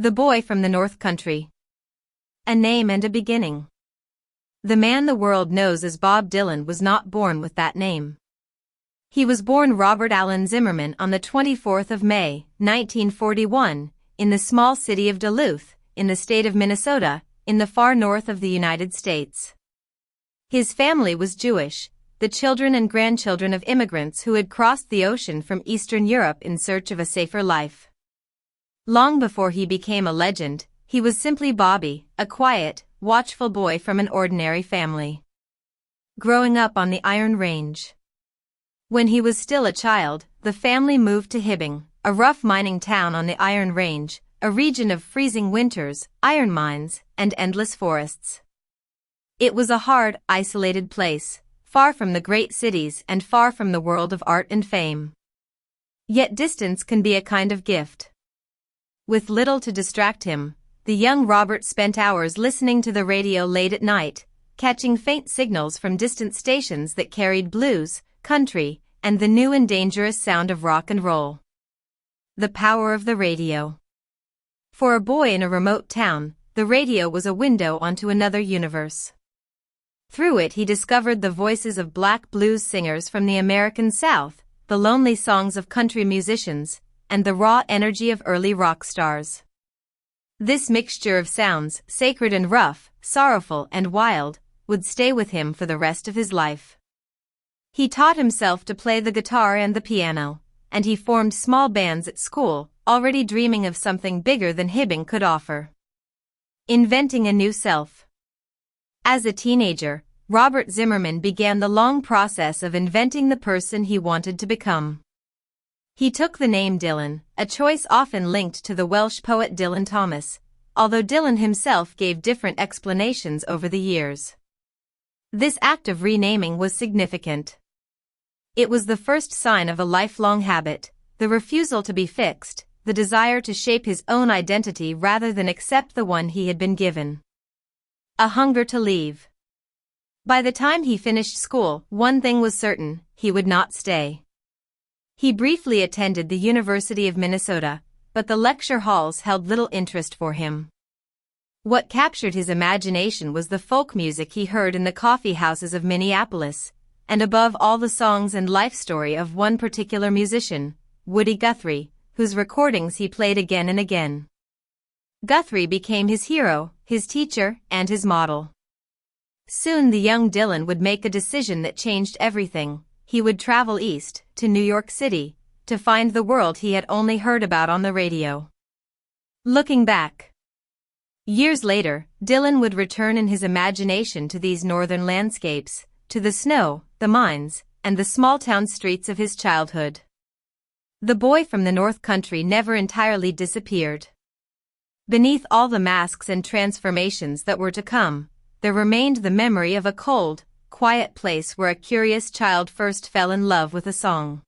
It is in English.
The Boy from the North Country. A name and a beginning. The man the world knows as Bob Dylan was not born with that name. He was born Robert Allen Zimmerman on the 24th of May, 1941, in the small city of Duluth, in the state of Minnesota, in the far north of the United States. His family was Jewish, the children and grandchildren of immigrants who had crossed the ocean from Eastern Europe in search of a safer life. Long before he became a legend, he was simply Bobby, a quiet, watchful boy from an ordinary family. Growing up on the Iron Range. When he was still a child, the family moved to Hibbing, a rough mining town on the Iron Range, a region of freezing winters, iron mines, and endless forests. It was a hard, isolated place, far from the great cities and far from the world of art and fame. Yet distance can be a kind of gift. With little to distract him, the young Robert spent hours listening to the radio late at night, catching faint signals from distant stations that carried blues, country, and the new and dangerous sound of rock and roll. The power of the radio. For a boy in a remote town, the radio was a window onto another universe. Through it he discovered the voices of black blues singers from the American South, the lonely songs of country musicians, and the raw energy of early rock stars. This mixture of sounds, sacred and rough, sorrowful and wild, would stay with him for the rest of his life. He taught himself to play the guitar and the piano, and he formed small bands at school, already dreaming of something bigger than Hibbing could offer. Inventing a new self. As a teenager, Robert Zimmerman began the long process of inventing the person he wanted to become. He took the name Dylan, a choice often linked to the Welsh poet Dylan Thomas, although Dylan himself gave different explanations over the years. This act of renaming was significant. It was the first sign of a lifelong habit, the refusal to be fixed, the desire to shape his own identity rather than accept the one he had been given. A hunger to leave. By the time he finished school, one thing was certain: he would not stay. He briefly attended the University of Minnesota, but the lecture halls held little interest for him. What captured his imagination was the folk music he heard in the coffee houses of Minneapolis, and above all the songs and life story of one particular musician, Woody Guthrie, whose recordings he played again and again. Guthrie became his hero, his teacher, and his model. Soon the young Dylan would make a decision that changed everything. He would travel east, to New York City, to find the world he had only heard about on the radio. Looking back. Years later, Dylan would return in his imagination to these northern landscapes, to the snow, the mines, and the small-town streets of his childhood. The boy from the North Country never entirely disappeared. Beneath all the masks and transformations that were to come, there remained the memory of a cold, quiet place where a curious child first fell in love with a song.